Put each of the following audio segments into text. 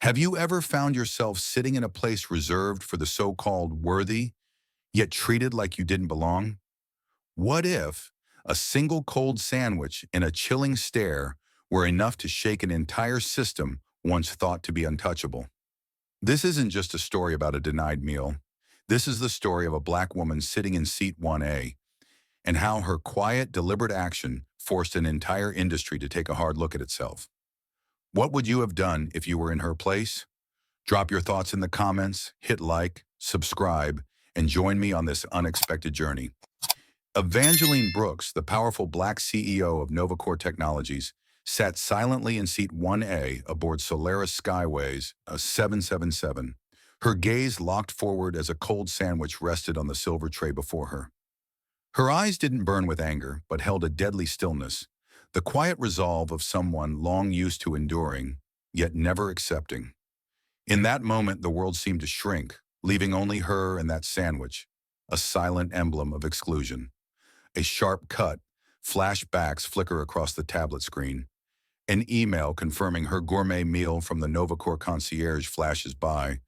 Have you ever found yourself sitting in a place reserved for the so-called worthy, yet treated like you didn't belong? What if a single cold sandwich and a chilling stare were enough to shake an entire system once thought to be untouchable? This isn't just a story about a denied meal. This is the story of a black woman sitting in seat 1A and how her quiet, deliberate action forced an entire industry to take a hard look at itself. What would you have done if you were in her place? Drop your thoughts in the comments, hit like, subscribe, and join me on this unexpected journey. Evangeline Brooks, the powerful black CEO of Novacore Technologies, sat silently in seat 1A aboard Solaris Skyways, a 777, her gaze locked forward as a cold sandwich rested on the silver tray before her. Her eyes didn't burn with anger, but held a deadly stillness, the quiet resolve of someone long used to enduring, yet never accepting. In that moment, the world seemed to shrink, leaving only her and that sandwich, a silent emblem of exclusion. A sharp cut, flashbacks flicker across the tablet screen. An email confirming her gourmet meal from the Novacore concierge flashes by,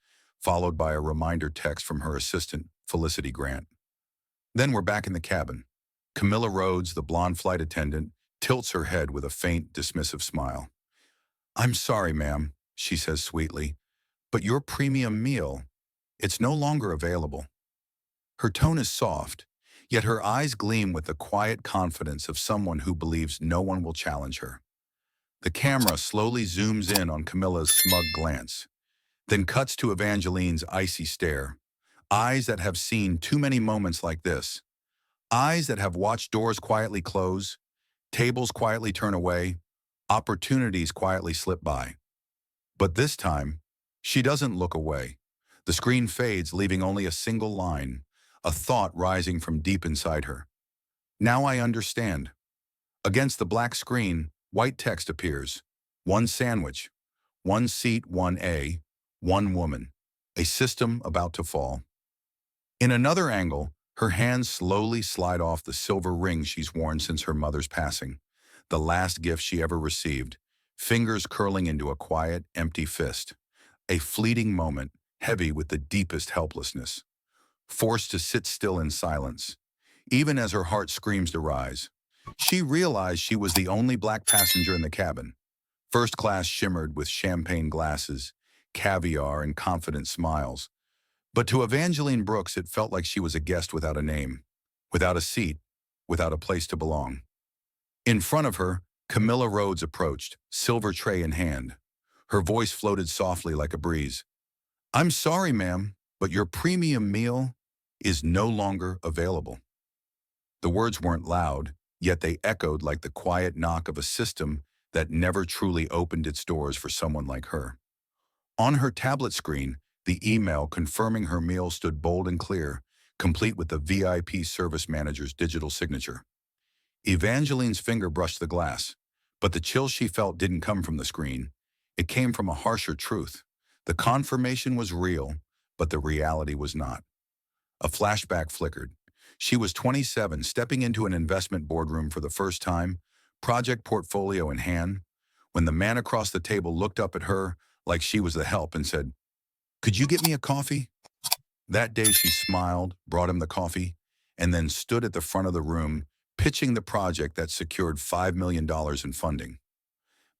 followed by a reminder text from her assistant, Felicity Grant. Then we're back in the cabin. Camilla Rhodes, the blonde flight attendant, tilts her head with a faint, dismissive smile. "I'm sorry, ma'am," she says sweetly, "but your premium meal, it's no longer available." Her tone is soft, yet her eyes gleam with the quiet confidence of someone who believes no one will challenge her. The camera slowly zooms in on Camilla's smug glance, then cuts to Evangeline's icy stare. Eyes that have seen too many moments like this. Eyes that have watched doors quietly close, tables quietly turn away, opportunities quietly slip by. But this time, she doesn't look away. The screen fades, leaving only a single line, a thought rising from deep inside her. "Now I understand." Against the black screen, white text appears. One sandwich, one seat 1A, one woman. A system about to fall. In another angle, her hands slowly slide off the silver ring she's worn since her mother's passing, the last gift she ever received, fingers curling into a quiet, empty fist. A fleeting moment, heavy with the deepest helplessness. Forced to sit still in silence, even as her heart screams to rise. She realized she was the only black passenger in the cabin. First class shimmered with champagne glasses, caviar, and confident smiles. But to Evangeline Brooks, it felt like she was a guest without a name, without a seat, without a place to belong. In front of her, Camilla Rhodes approached, silver tray in hand. Her voice floated softly like a breeze. "I'm sorry, ma'am, but your premium meal is no longer available." The words weren't loud, yet they echoed like the quiet knock of a system that never truly opened its doors for someone like her. On her tablet screen, the email confirming her meal stood bold and clear, complete with the VIP service manager's digital signature. Evangeline's finger brushed the glass, but the chill she felt didn't come from the screen. It came from a harsher truth. The confirmation was real, but the reality was not. A flashback flickered. She was 27, stepping into an investment boardroom for the first time, project portfolio in hand, when the man across the table looked up at her like she was the help and said, "Could you get me a coffee?" That day she smiled, brought him the coffee, and then stood at the front of the room, pitching the project that secured $5 million in funding.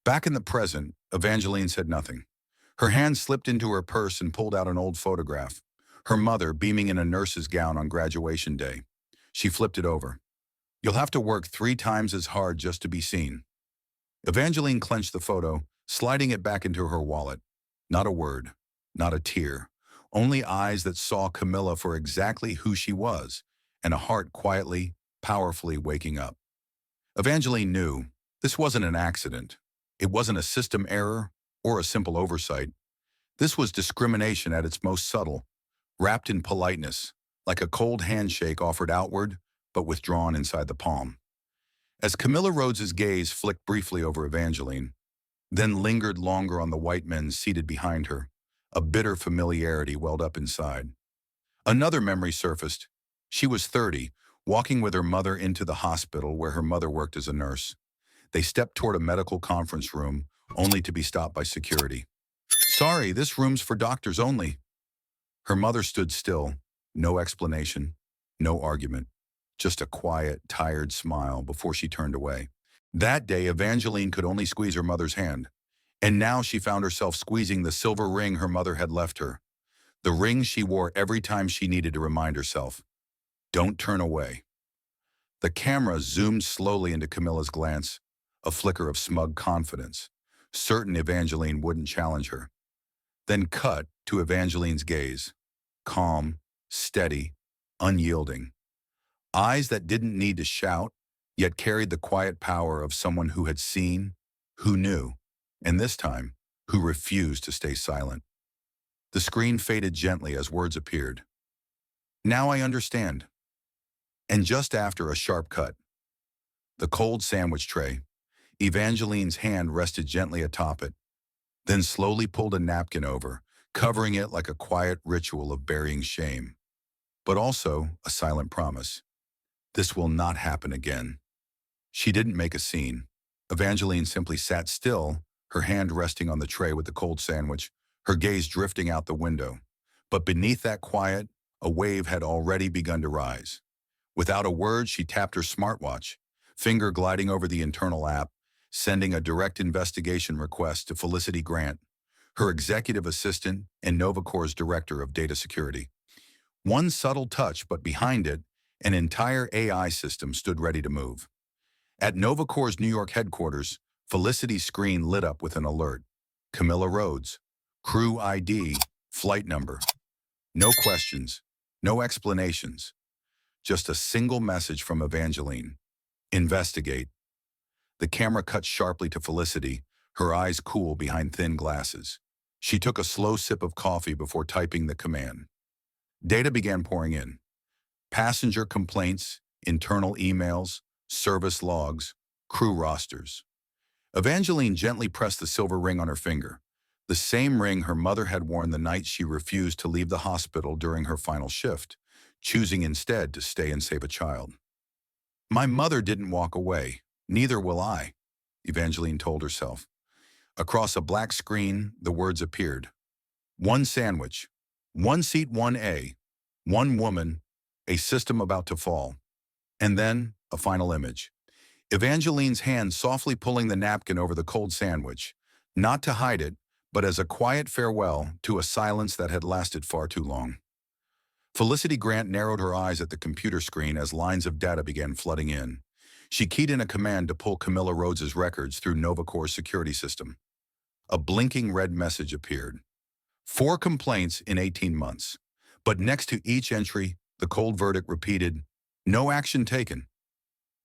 Back in the present, Evangeline said nothing. Her hand slipped into her purse and pulled out an old photograph. Her mother beaming in a nurse's gown on graduation day. She flipped it over. "You'll have to work 3 times as hard just to be seen." Evangeline clenched the photo, sliding it back into her wallet. Not a word, not a tear. Only eyes that saw Camilla for exactly who she was, and a heart quietly, powerfully waking up. Evangeline knew this wasn't an accident. It wasn't a system error or a simple oversight. This was discrimination at its most subtle, wrapped in politeness, like a cold handshake offered outward, but withdrawn inside the palm. As Camilla Rhodes's gaze flicked briefly over Evangeline, then lingered longer on the white men seated behind her, a bitter familiarity welled up inside. Another memory surfaced. She was 30, walking with her mother into the hospital where her mother worked as a nurse. They stepped toward a medical conference room, only to be stopped by security. Sorry, this room's for doctors only. Her mother stood still, no explanation, no argument, just a quiet, tired smile before she turned away. That day, Evangeline could only squeeze her mother's hand, and now she found herself squeezing the silver ring her mother had left her, the ring she wore every time she needed to remind herself, don't turn away. The camera zoomed slowly into Camilla's glance, a flicker of smug confidence, certain Evangeline wouldn't challenge her. Then cut to Evangeline's gaze, calm, steady, unyielding. Eyes that didn't need to shout, yet carried the quiet power of someone who had seen, who knew, and this time, who refused to stay silent. The screen faded gently as words appeared. Now I understand. And just after a sharp cut, the cold sandwich tray, Evangeline's hand rested gently atop it, then slowly pulled a napkin over, covering it like a quiet ritual of burying shame, but also a silent promise. This will not happen again. She didn't make a scene. Evangeline simply sat still, her hand resting on the tray with the cold sandwich, her gaze drifting out the window. But beneath that quiet, a wave had already begun to rise. Without a word, she tapped her smartwatch, finger gliding over the internal app, sending a direct investigation request to Felicity Grant, her executive assistant and Novacore's director of data security. One subtle touch, but behind it, an entire AI system stood ready to move. At Novacore's New York headquarters, Felicity's screen lit up with an alert. Camilla Rhodes, crew ID, flight number. No questions, no explanations. Just a single message from Evangeline. Investigate. The camera cut sharply to Felicity, her eyes cool behind thin glasses. She took a slow sip of coffee before typing the command. Data began pouring in. Passenger complaints, internal emails, service logs, crew rosters. Evangeline gently pressed the silver ring on her finger, the same ring her mother had worn the night she refused to leave the hospital during her final shift, choosing instead to stay and save a child. My mother didn't walk away, neither will I, Evangeline told herself. Across a black screen, the words appeared. One sandwich, one seat 1A, one woman, a system about to fall. And then, a final image. Evangeline's hand softly pulling the napkin over the cold sandwich, not to hide it, but as a quiet farewell to a silence that had lasted far too long. Felicity Grant narrowed her eyes at the computer screen as lines of data began flooding in. She keyed in a command to pull Camilla Rhodes's records through Novacore's security system. A blinking red message appeared. 4 complaints in 18 months. But next to each entry, the cold verdict repeated, no action taken.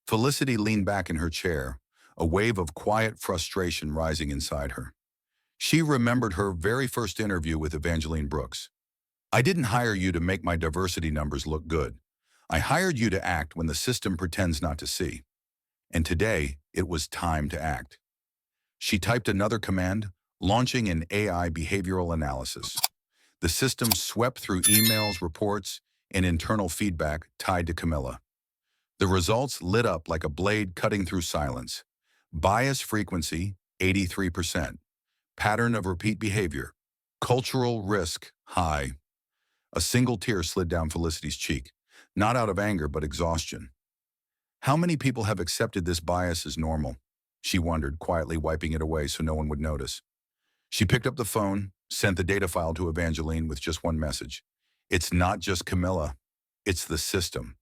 Felicity leaned back in her chair, a wave of quiet frustration rising inside her. She remembered her very first interview with Evangeline Brooks. I didn't hire you to make my diversity numbers look good. I hired you to act when the system pretends not to see. And today, it was time to act. She typed another command, launching an AI behavioral analysis. The system swept through emails, reports, and internal feedback tied to Camilla. The results lit up like a blade cutting through silence. Bias frequency, 83%. Pattern of repeat behavior. Cultural risk, high. A single tear slid down Felicity's cheek, not out of anger but exhaustion. How many people have accepted this bias as normal? She wondered, quietly wiping it away so no one would notice. She picked up the phone, sent the data file to Evangeline with just one message. It's not just Camilla, it's the system.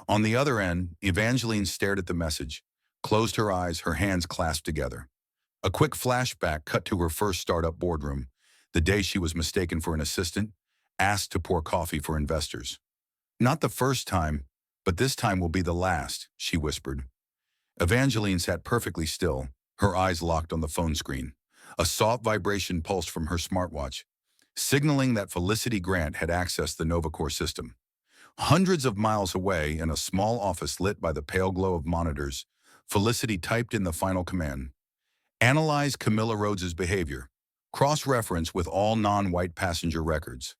On the other end, Evangeline stared at the message, closed her eyes, her hands clasped together. A quick flashback cut to her first startup boardroom, the day she was mistaken for an assistant, asked to pour coffee for investors. Not the first time, but this time will be the last, she whispered. Evangeline sat perfectly still, her eyes locked on the phone screen. A soft vibration pulsed from her smartwatch, signaling that Felicity Grant had accessed the Novacore system. Hundreds of miles away, in a small office lit by the pale glow of monitors, Felicity typed in the final command. Analyze Camilla Rhodes's behavior. Cross-reference with all non-white passenger records.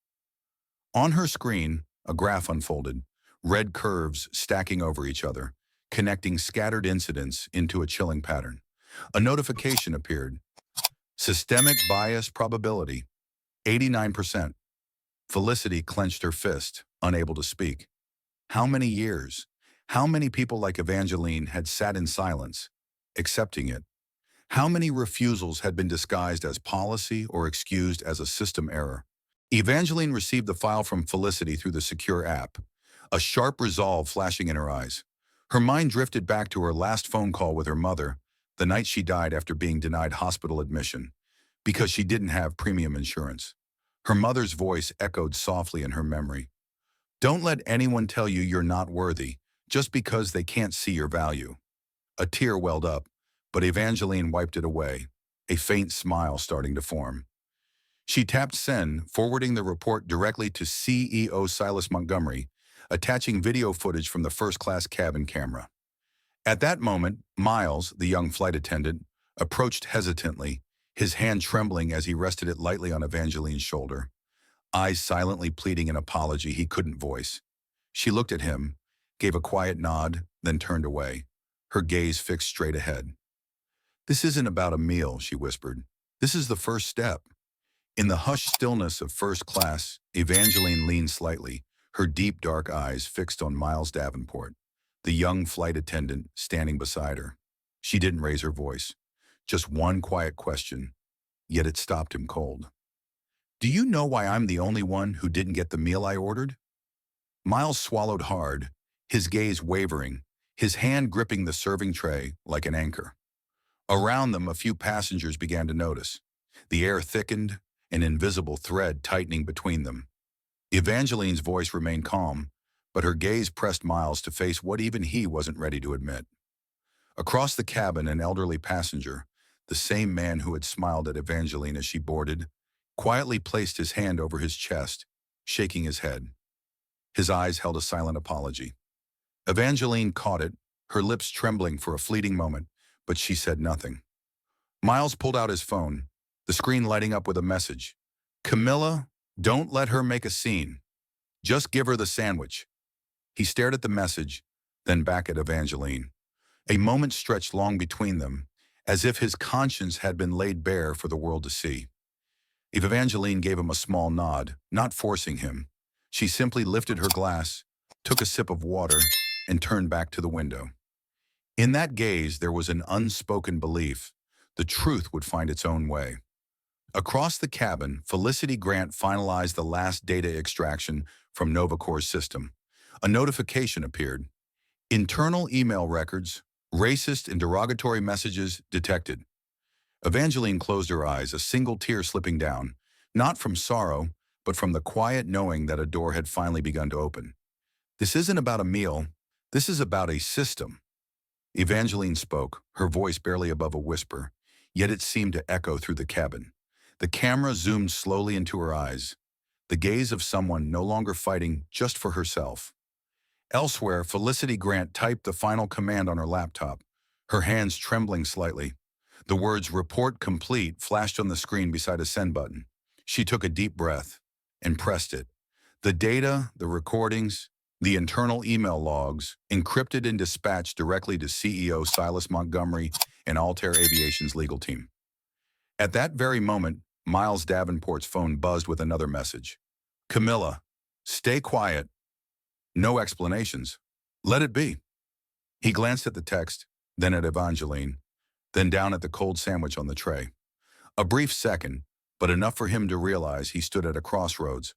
On her screen, a graph unfolded, red curves stacking over each other, connecting scattered incidents into a chilling pattern. A notification appeared. Systemic bias probability, 89%. Felicity clenched her fist, unable to speak. How many years? How many people like Evangeline had sat in silence, accepting it? How many refusals had been disguised as policy or excused as a system error? Evangeline received the file from Felicity through the secure app, a sharp resolve flashing in her eyes. Her mind drifted back to her last phone call with her mother, the night she died after being denied hospital admission, because she didn't have premium insurance. Her mother's voice echoed softly in her memory. Don't let anyone tell you you're not worthy, just because they can't see your value. A tear welled up, but Evangeline wiped it away, a faint smile starting to form. She tapped send, forwarding the report directly to CEO Silas Montgomery, attaching video footage from the first-class cabin camera. At that moment, Miles, the young flight attendant, approached hesitantly, his hand trembling as he rested it lightly on Evangeline's shoulder, eyes silently pleading an apology he couldn't voice. She looked at him, gave a quiet nod, then turned away, her gaze fixed straight ahead. "This isn't about a meal," she whispered. "This is the first step." In the hushed stillness of first class, Evangeline leaned slightly, her deep dark eyes fixed on Miles Davenport, the young flight attendant standing beside her. She didn't raise her voice. Just one quiet question, yet it stopped him cold. "Do you know why I'm the only one who didn't get the meal I ordered?" Miles swallowed hard, his gaze wavering, his hand gripping the serving tray like an anchor. Around them, a few passengers began to notice. The air thickened, an invisible thread tightening between them. Evangeline's voice remained calm, but her gaze pressed Miles to face what even he wasn't ready to admit. Across the cabin, an elderly passenger, the same man who had smiled at Evangeline as she boarded, quietly placed his hand over his chest, shaking his head. His eyes held a silent apology. Evangeline caught it, her lips trembling for a fleeting moment, but she said nothing. Miles pulled out his phone, the screen lighting up with a message. "Camilla, don't let her make a scene. Just give her the sandwich." He stared at the message, then back at Evangeline. A moment stretched long between them, as if his conscience had been laid bare for the world to see. Evangeline gave him a small nod, not forcing him. She simply lifted her glass, took a sip of water, and turned back to the window. In that gaze, there was an unspoken belief. The truth would find its own way. Across the cabin, Felicity Grant finalized the last data extraction from Novacore's system. A notification appeared. Internal email records, racist and derogatory messages detected. Evangeline closed her eyes, a single tear slipping down, not from sorrow, but from the quiet knowing that a door had finally begun to open. "This isn't about a meal. This is about a system." Evangeline spoke, her voice barely above a whisper, yet it seemed to echo through the cabin. The camera zoomed slowly into her eyes, the gaze of someone no longer fighting just for herself. Elsewhere, Felicity Grant typed the final command on her laptop, her hands trembling slightly. The words "Report complete" flashed on the screen beside a send button. She took a deep breath and pressed it. The data, the recordings, the internal email logs, encrypted and dispatched directly to CEO Silas Montgomery and Altair Aviation's legal team. At that very moment, Miles Davenport's phone buzzed with another message. "Camilla, stay quiet. No explanations. Let it be." He glanced at the text, then at Evangeline, then down at the cold sandwich on the tray. A brief second, but enough for him to realize he stood at a crossroads.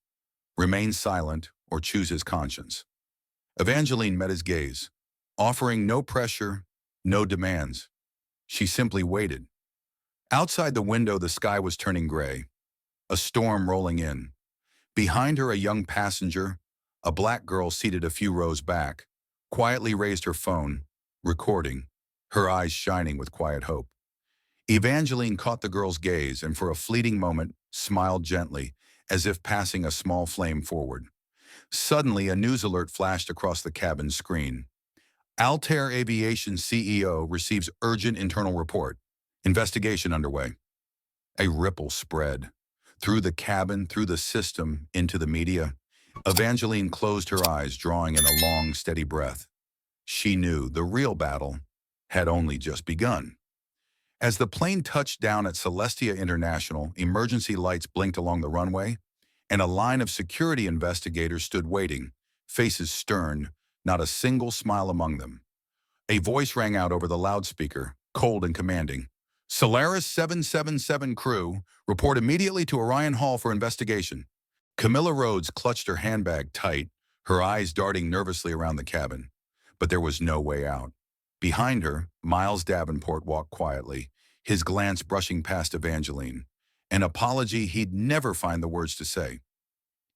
Remain silent or choose his conscience. Evangeline met his gaze, offering no pressure, no demands. She simply waited. Outside the window, the sky was turning gray, a storm rolling in. Behind her, a young passenger, a black girl seated a few rows back, quietly raised her phone, recording, her eyes shining with quiet hope. Evangeline caught the girl's gaze and for a fleeting moment smiled gently, as if passing a small flame forward. Suddenly, a news alert flashed across the cabin screen. Altair Aviation CEO receives urgent internal report. Investigation underway. A ripple spread. Through the cabin, through the system, into the media. Evangeline closed her eyes, drawing in a long, steady breath. She knew the real battle had only just begun. As the plane touched down at Celestia International, emergency lights blinked along the runway, and a line of security investigators stood waiting, faces stern, not a single smile among them. A voice rang out over the loudspeaker, cold and commanding. Solaris 777 crew, report immediately to Orion Hall for investigation. Camilla Rhodes clutched her handbag tight, her eyes darting nervously around the cabin. But there was no way out. Behind her, Miles Davenport walked quietly, his glance brushing past Evangeline, an apology he'd never find the words to say.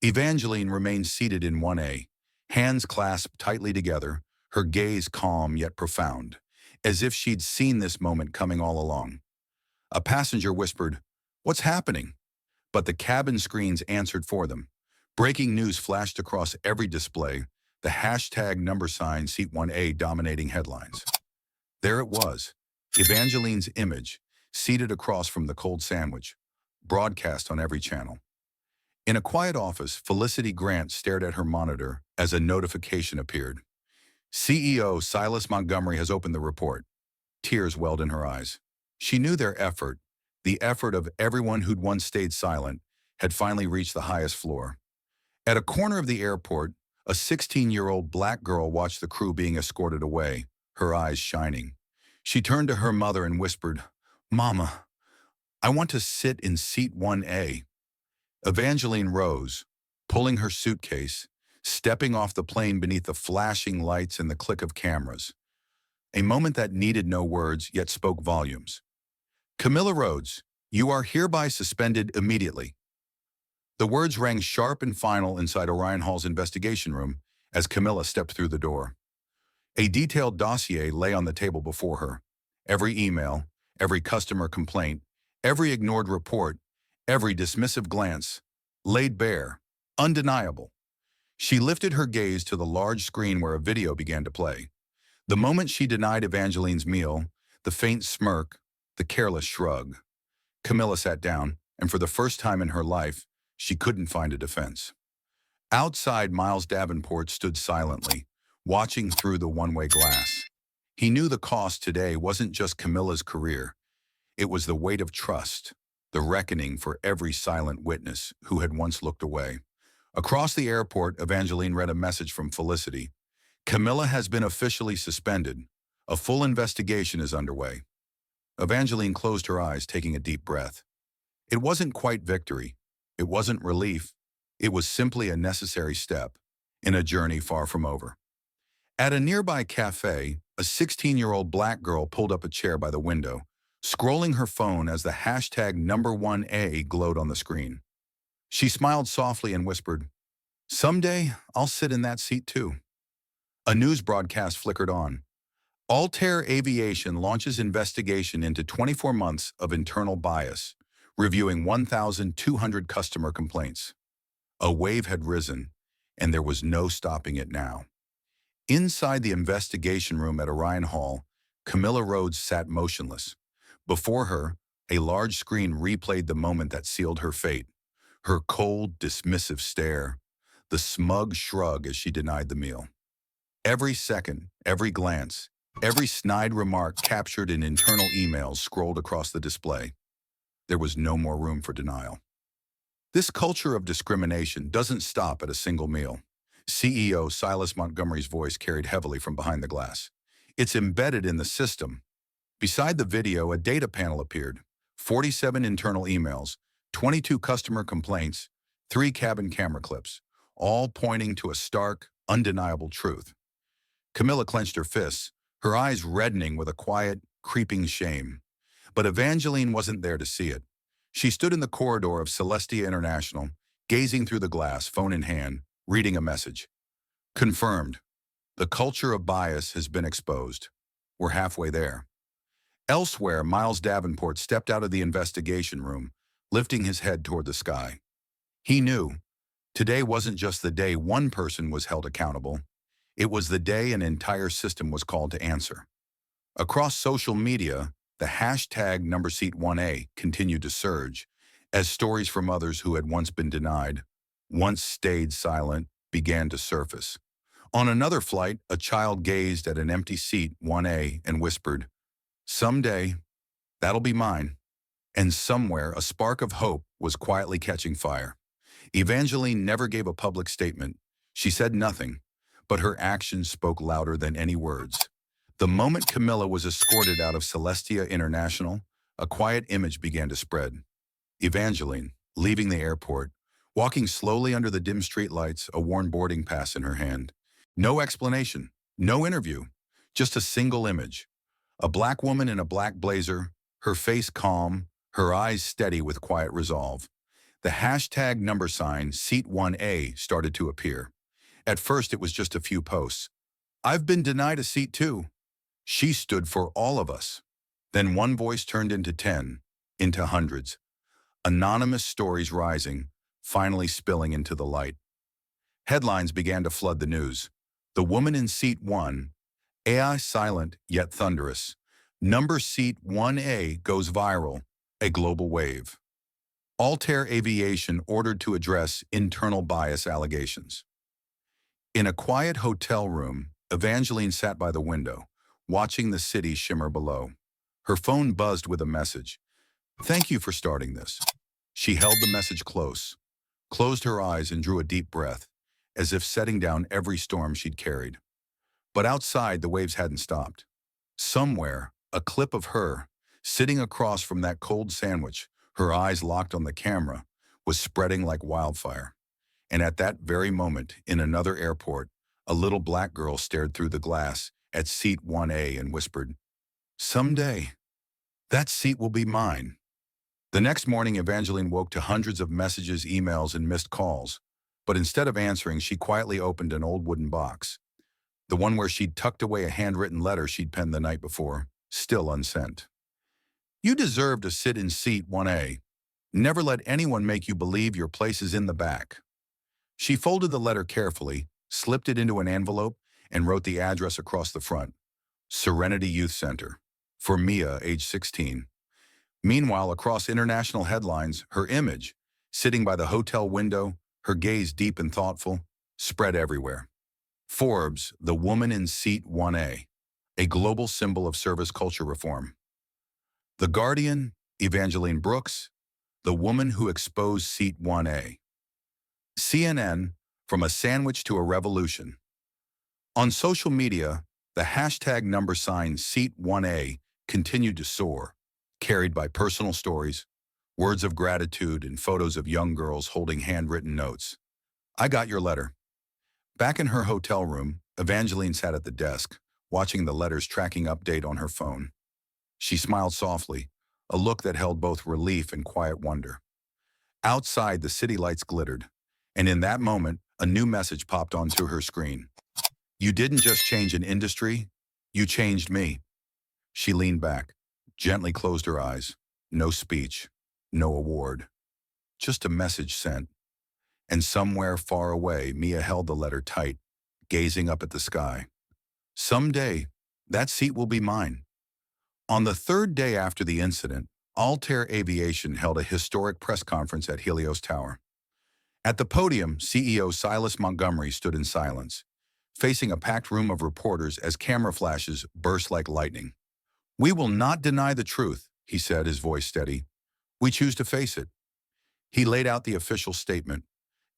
Evangeline remained seated in 1A, hands clasped tightly together, her gaze calm yet profound, as if she'd seen this moment coming all along. A passenger whispered, "What's happening?" But the cabin screens answered for them. Breaking news flashed across every display, the hashtag number sign Seat 1A dominating headlines. There it was, Evangeline's image, seated across from the cold sandwich, broadcast on every channel. In a quiet office, Felicity Grant stared at her monitor as a notification appeared. CEO Silas Montgomery has opened the report. Tears welled in her eyes. She knew their effort, the effort of everyone who'd once stayed silent, had finally reached the highest floor. At a corner of the airport, a 16-year-old black girl watched the crew being escorted away, her eyes shining. She turned to her mother and whispered, "Mama, I want to sit in seat 1A." Evangeline rose, pulling her suitcase, stepping off the plane beneath the flashing lights and the click of cameras. A moment that needed no words, yet spoke volumes. "Camilla Rhodes, you are hereby suspended immediately." The words rang sharp and final inside Orion Hall's investigation room as Camilla stepped through the door. A detailed dossier lay on the table before her. Every email, every customer complaint, every ignored report, every dismissive glance, laid bare, undeniable. She lifted her gaze to the large screen where a video began to play. The moment she denied Evangeline's meal, the faint smirk, the careless shrug. Camilla sat down, and for the first time in her life, she couldn't find a defense. Outside, Miles Davenport stood silently, watching through the one-way glass. He knew the cost today wasn't just Camilla's career. It was the weight of trust, the reckoning for every silent witness who had once looked away. Across the airport, Evangeline read a message from Felicity. "Camilla has been officially suspended. A full investigation is underway." Evangeline closed her eyes, taking a deep breath. It wasn't quite victory. It wasn't relief. It was simply a necessary step in a journey far from over. At a nearby cafe, a 16-year-old black girl pulled up a chair by the window, scrolling her phone as the hashtag number 1A glowed on the screen. She smiled softly and whispered, "Someday, I'll sit in that seat too." A news broadcast flickered on. Altair Aviation launches investigation into 24 months of internal bias, reviewing 1,200 customer complaints. A wave had risen, and there was no stopping it now. Inside the investigation room at Orion Hall, Camilla Rhodes sat motionless. Before her, a large screen replayed the moment that sealed her fate. Her cold, dismissive stare, the smug shrug as she denied the meal. Every second, every glance, every snide remark captured in internal emails scrolled across the display. There was no more room for denial. This culture of discrimination doesn't stop at a single meal. CEO Silas Montgomery's voice carried heavily from behind the glass. It's embedded in the system. Beside the video, a data panel appeared. 47 internal emails, 22 customer complaints, 3 cabin camera clips, all pointing to a stark, undeniable truth. Camilla clenched her fists, her eyes reddening with a quiet, creeping shame. But Evangeline wasn't there to see it. She stood in the corridor of Celestia International, gazing through the glass, phone in hand, reading a message. "Confirmed. The culture of bias has been exposed. We're halfway there." Elsewhere, Miles Davenport stepped out of the investigation room, lifting his head toward the sky. He knew today wasn't just the day one person was held accountable. It was the day an entire system was called to answer. Across social media, the hashtag number seat 1A continued to surge as stories from others who had once been denied, once stayed silent, began to surface. On another flight, a child gazed at an empty seat 1A and whispered, "Someday, That'll be mine. And somewhere, a spark of hope was quietly catching fire. Evangeline never gave a public statement. She said nothing, but her actions spoke louder than any words. The moment Camilla was escorted out of Celestia International, a quiet image began to spread. Evangeline, leaving the airport, walking slowly under the dim streetlights, a worn boarding pass in her hand. No explanation, no interview, just a single image. A black woman in a black blazer, her face calm, her eyes steady with quiet resolve. The hashtag number sign Seat 1A started to appear. At first, it was just a few posts. I've been denied a seat too. She stood for all of us. Then one voice turned into 10, into hundreds. Anonymous stories rising, finally spilling into the light. Headlines began to flood the news. The woman in seat 1, AI silent yet thunderous. Number seat 1A goes viral, a global wave. Altair Aviation ordered to address internal bias allegations. In a quiet hotel room, Evangeline sat by the window, watching the city shimmer below. Her phone buzzed with a message. Thank you for starting this. She held the message close, closed her eyes and drew a deep breath, as if setting down every storm she'd carried. But outside, the waves hadn't stopped. Somewhere, a clip of her, sitting across from that cold sandwich, her eyes locked on the camera, was spreading like wildfire. And at that very moment, in another airport, a little black girl stared through the glass at seat 1A and whispered, "Someday, that seat will be mine." The next morning, Evangeline woke to hundreds of messages, emails, and missed calls. But instead of answering, she quietly opened an old wooden box, the one where she'd tucked away a handwritten letter she'd penned the night before, still unsent. You deserve to sit in seat 1A. Never let anyone make you believe your place is in the back. She folded the letter carefully, slipped it into an envelope, and wrote the address across the front. Serenity Youth Center. For Mia, age 16. Meanwhile, across international headlines, her image, sitting by the hotel window, her gaze deep and thoughtful, spread everywhere. Forbes, the woman in seat 1A, a global symbol of service culture reform. The Guardian, Evangeline Brooks, the woman who exposed seat 1A. CNN, from a sandwich to a revolution. On social media, the hashtag number sign Seat 1A continued to soar, carried by personal stories, words of gratitude, and photos of young girls holding handwritten notes. I got your letter. Back in her hotel room, Evangeline sat at the desk, watching the letter's tracking update on her phone. She smiled softly, a look that held both relief and quiet wonder. Outside, the city lights glittered, and in that moment, a new message popped onto her screen. You didn't just change an industry, you changed me. She leaned back, gently closed her eyes. No speech, no award, just a message sent. And somewhere far away, Mia held the letter tight, gazing up at the sky. Someday, that seat will be mine. On the third day after the incident, Altair Aviation held a historic press conference at Helios Tower. At the podium, CEO Silas Montgomery stood in silence, facing a packed room of reporters as camera flashes burst like lightning. We will not deny the truth, he said, his voice steady. We choose to face it. He laid out the official statement.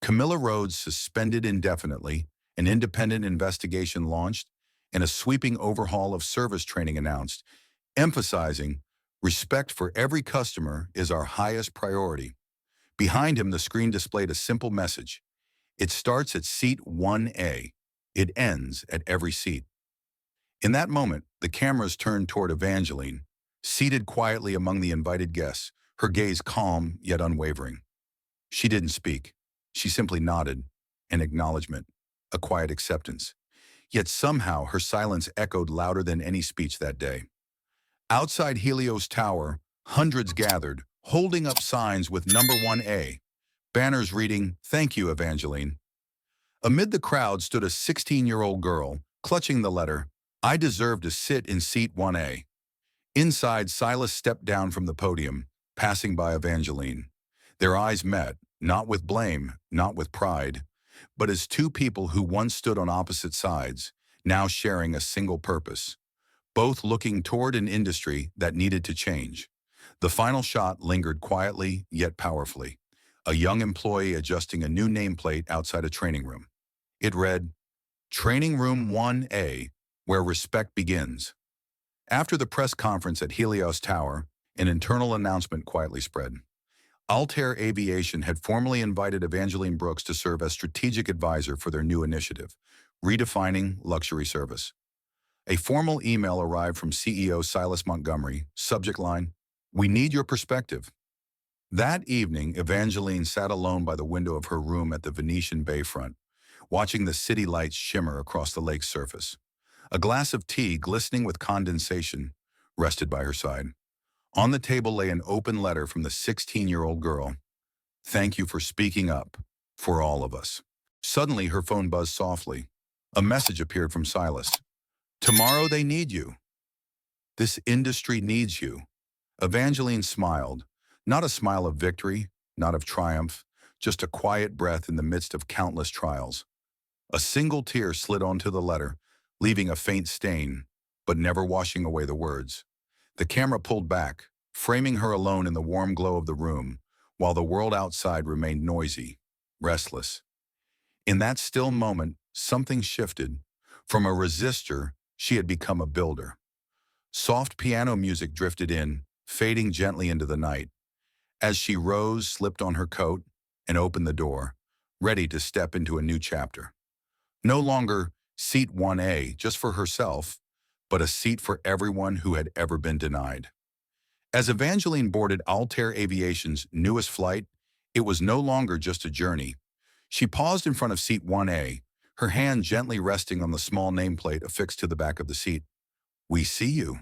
Camilla Rhodes suspended indefinitely, an independent investigation launched, and a sweeping overhaul of service training announced, emphasizing respect for every customer is our highest priority. Behind him, the screen displayed a simple message. It starts at seat 1A. It ends at every seat. In that moment, the cameras turned toward Evangeline, seated quietly among the invited guests, her gaze calm yet unwavering. She didn't speak. She simply nodded, an acknowledgement, a quiet acceptance. Yet somehow her silence echoed louder than any speech that day. Outside Helios Tower, hundreds gathered, holding up signs with number 1A, banners reading, "Thank you, Evangeline." Amid the crowd stood a 16-year-old girl, clutching the letter, "I deserve to sit in seat 1A." Inside, Silas stepped down from the podium, passing by Evangeline. Their eyes met, not with blame, not with pride, but as two people who once stood on opposite sides, now sharing a single purpose. both looking toward an industry that needed to change. The final shot lingered quietly yet powerfully. A young employee adjusting a new nameplate outside a training room. It read, Training Room 1A, where respect begins. After the press conference at Helios Tower, an internal announcement quietly spread. Altair Aviation had formally invited Evangeline Brooks to serve as strategic advisor for their new initiative, redefining luxury service. A formal email arrived from CEO Silas Montgomery, subject line, We need your perspective. That evening, Evangeline sat alone by the window of her room at the Venetian bayfront, watching the city lights shimmer across the lake's surface. A glass of tea, glistening with condensation, rested by her side. On the table lay an open letter from the 16-year-old girl. Thank you for speaking up, for all of us. Suddenly, her phone buzzed softly. A message appeared from Silas. Tomorrow they need you. This industry needs you. Evangeline smiled, not a smile of victory, not of triumph, just a quiet breath in the midst of countless trials. A single tear slid onto the letter, leaving a faint stain, but never washing away the words. The camera pulled back, framing her alone in the warm glow of the room, while the world outside remained noisy, restless. In that still moment, something shifted. From a resistor, she had become a builder. Soft piano music drifted in, fading gently into the night. As she rose, slipped on her coat, and opened the door, ready to step into a new chapter. No longer seat 1A just for herself, but a seat for everyone who had ever been denied. As Evangeline boarded Altair Aviation's newest flight, it was no longer just a journey. She paused in front of seat 1A, her hand gently resting on the small nameplate affixed to the back of the seat. We see you.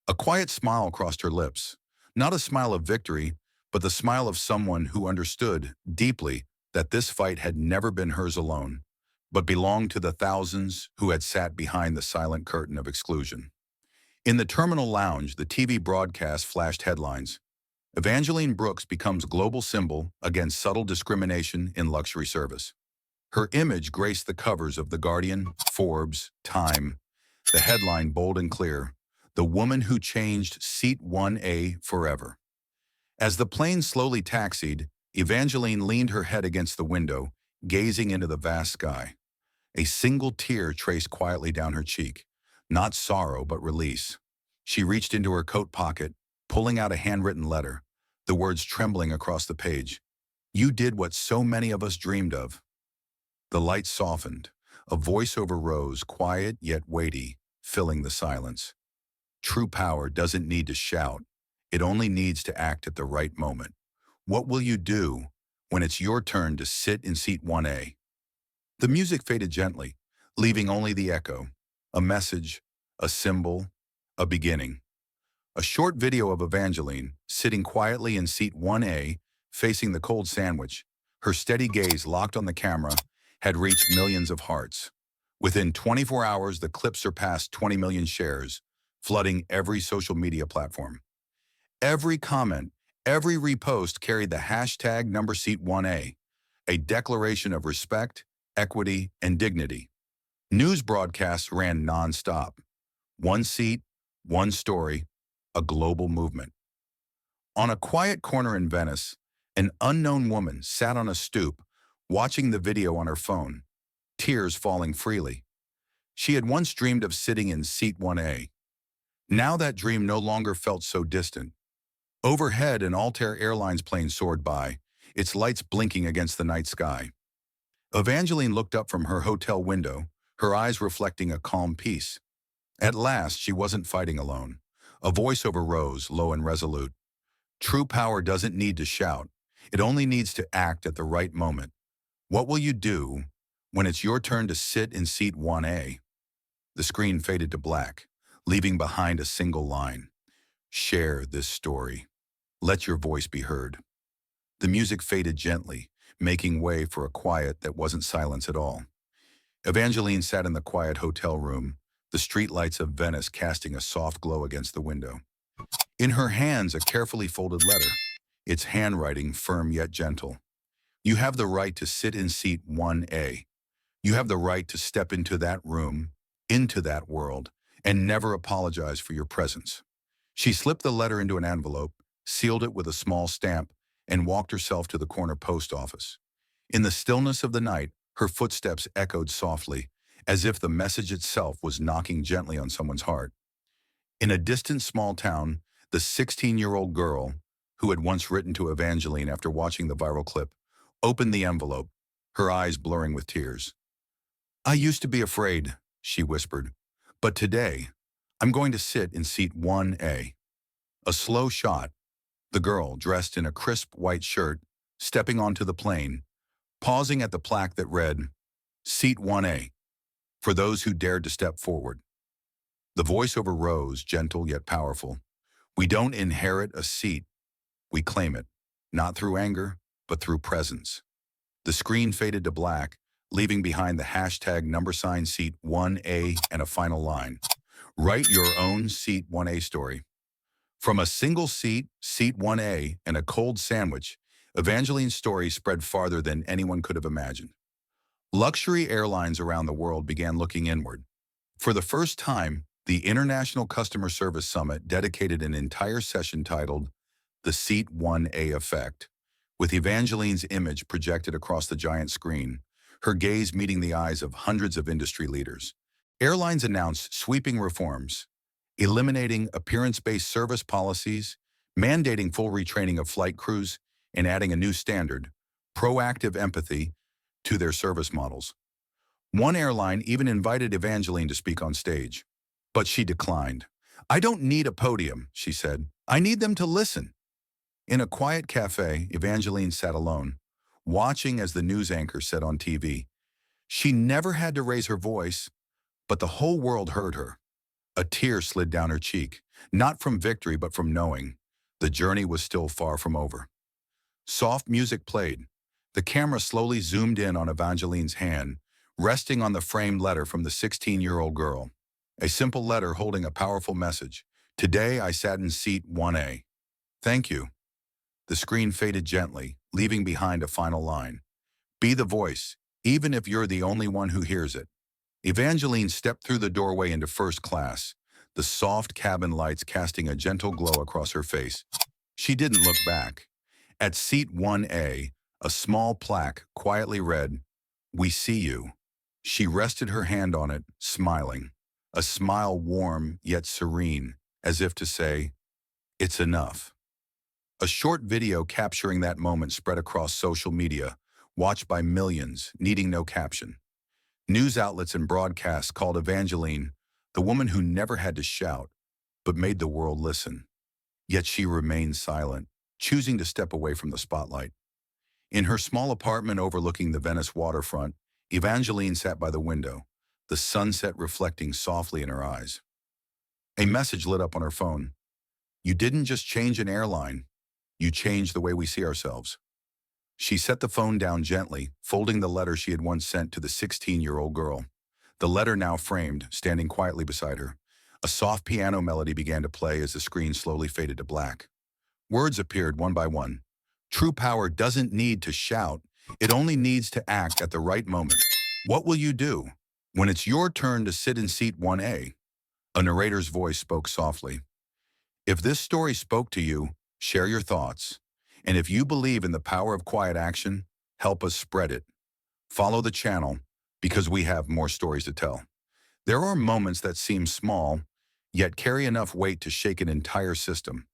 A quiet smile crossed her lips, not a smile of victory, but the smile of someone who understood deeply that this fight had never been hers alone, but belonged to the thousands who had sat behind the silent curtain of exclusion. In the terminal lounge, the TV broadcast flashed headlines. Evangeline Brooks becomes global symbol against subtle discrimination in luxury service. Her image graced the covers of The Guardian, Forbes, Time. The headline bold and clear, The Woman Who Changed Seat 1A Forever. As the plane slowly taxied, Evangeline leaned her head against the window, gazing into the vast sky. A single tear traced quietly down her cheek, not sorrow but release. She reached into her coat pocket, pulling out a handwritten letter, the words trembling across the page. You did what so many of us dreamed of. The light softened. A voiceover rose, quiet yet weighty, filling the silence. True power doesn't need to shout. It only needs to act at the right moment. What will you do when it's your turn to sit in seat 1A? The music faded gently, leaving only the echo, a message, a symbol, a beginning. A short video of Evangeline, sitting quietly in seat 1A, facing the cold sandwich, her steady gaze locked on the camera, had reached millions of hearts. Within 24 hours, the clip surpassed 20 million shares, flooding every social media platform. Every comment, every repost carried the hashtag #seat1A, a declaration of respect, equity, and dignity. News broadcasts ran nonstop. One seat, one story, a global movement. On a quiet corner in Venice, an unknown woman sat on a stoop, watching the video on her phone, tears falling freely. She had once dreamed of sitting in seat 1A. Now that dream no longer felt so distant. Overhead, an Altair Airlines plane soared by, its lights blinking against the night sky. Evangeline looked up from her hotel window, her eyes reflecting a calm peace. At last, she wasn't fighting alone. A voiceover rose, low and resolute. True power doesn't need to shout. It only needs to act at the right moment. What will you do when it's your turn to sit in seat 1A? The screen faded to black, leaving behind a single line. Share this story. Let your voice be heard. The music faded gently, making way for a quiet that wasn't silence at all. Evangeline sat in the quiet hotel room, the streetlights of Venice casting a soft glow against the window. In her hands, a carefully folded letter, its handwriting firm yet gentle. You have the right to sit in seat 1A. You have the right to step into that room, into that world, and never apologize for your presence. She slipped the letter into an envelope, sealed it with a small stamp, and walked herself to the corner post office. In the stillness of the night, her footsteps echoed softly, as if the message itself was knocking gently on someone's heart. In a distant small town, the 16-year-old girl, who had once written to Evangeline after watching the viral clip, opened the envelope, her eyes blurring with tears. "I used to be afraid," she whispered, "but today, I'm going to sit in seat 1A. A slow shot, the girl, dressed in a crisp white shirt, stepping onto the plane, pausing at the plaque that read, "Seat 1A, for those who dared to step forward." The voiceover rose, gentle yet powerful. "We don't inherit a seat, we claim it, not through anger, but through presence." The screen faded to black, leaving behind the hashtag number sign seat 1A and a final line. Write your own seat 1A story. From a single seat, seat 1A, and a cold sandwich, Evangeline's story spread farther than anyone could have imagined. Luxury airlines around the world began looking inward. For the first time, the International Customer Service Summit dedicated an entire session titled The Seat 1A Effect, with Evangeline's image projected across the giant screen, her gaze meeting the eyes of hundreds of industry leaders. Airlines announced sweeping reforms, eliminating appearance-based service policies, mandating full retraining of flight crews, and adding a new standard, proactive empathy, to their service models. One airline even invited Evangeline to speak on stage, but she declined. "I don't need a podium," she said. "I need them to listen." In a quiet cafe, Evangeline sat alone, watching as the news anchor said on TV. She never had to raise her voice, but the whole world heard her. A tear slid down her cheek, not from victory but from knowing the journey was still far from over. Soft music played. The camera slowly zoomed in on Evangeline's hand, resting on the framed letter from the 16-year-old girl. A simple letter holding a powerful message. "Today I sat in seat 1A. Thank you." The screen faded gently, leaving behind a final line. "Be the voice, even if you're the only one who hears it." Evangeline stepped through the doorway into first class, the soft cabin lights casting a gentle glow across her face. She didn't look back. At seat 1A, a small plaque quietly read, "We see you." She rested her hand on it, smiling. A smile warm yet serene, as if to say, "It's enough." A short video capturing that moment spread across social media, watched by millions, needing no caption. News outlets and broadcasts called Evangeline the woman who never had to shout, but made the world listen. Yet she remained silent, choosing to step away from the spotlight. In her small apartment overlooking the Venice waterfront, Evangeline sat by the window, the sunset reflecting softly in her eyes. A message lit up on her phone. "You didn't just change an airline, you changed the way we see ourselves." She set the phone down gently, folding the letter she had once sent to the 16-year-old girl. The letter now framed, standing quietly beside her. A soft piano melody began to play as the screen slowly faded to black. Words appeared one by one. "True power doesn't need to shout, it only needs to act at the right moment. What will you do when it's your turn to sit in seat 1A? A narrator's voice spoke softly. "If this story spoke to you, share your thoughts. And if you believe in the power of quiet action, help us spread it. Follow the channel, because we have more stories to tell." There are moments that seem small, yet carry enough weight to shake an entire system.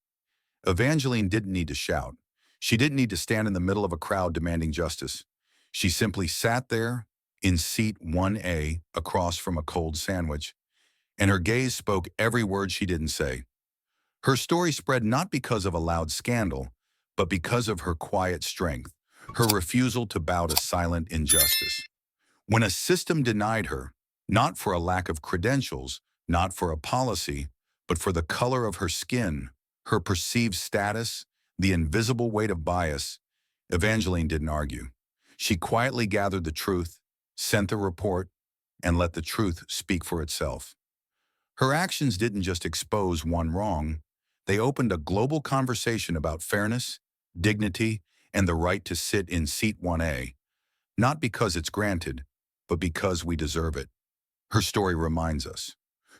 Evangeline didn't need to shout. She didn't need to stand in the middle of a crowd demanding justice. She simply sat there, in seat 1A, across from a cold sandwich, and her gaze spoke every word she didn't say. Her story spread not because of a loud scandal, but because of her quiet strength, her refusal to bow to silent injustice. When a system denied her, not for a lack of credentials, not for a policy, but for the color of her skin, her perceived status, the invisible weight of bias, Evangeline didn't argue. She quietly gathered the truth, sent the report, and let the truth speak for itself. Her actions didn't just expose one wrong, they opened a global conversation about fairness, dignity, and the right to sit in seat 1A, not because it's granted, but because we deserve it. Her story reminds us,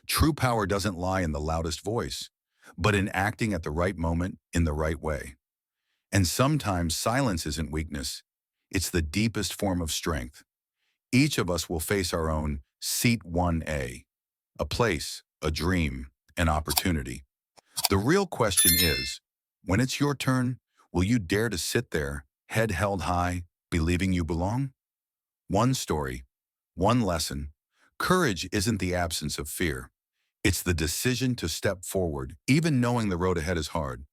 True power doesn't lie in the loudest voice, but in acting at the right moment in the right way. And sometimes silence isn't weakness. It's the deepest form of strength. Each of us will face our own Seat 1A, a place, a dream, an opportunity. The real question is, when it's your turn, will you dare to sit there, head held high, believing you belong? One story, one lesson. Courage isn't the absence of fear. It's the decision to step forward, even knowing the road ahead is hard.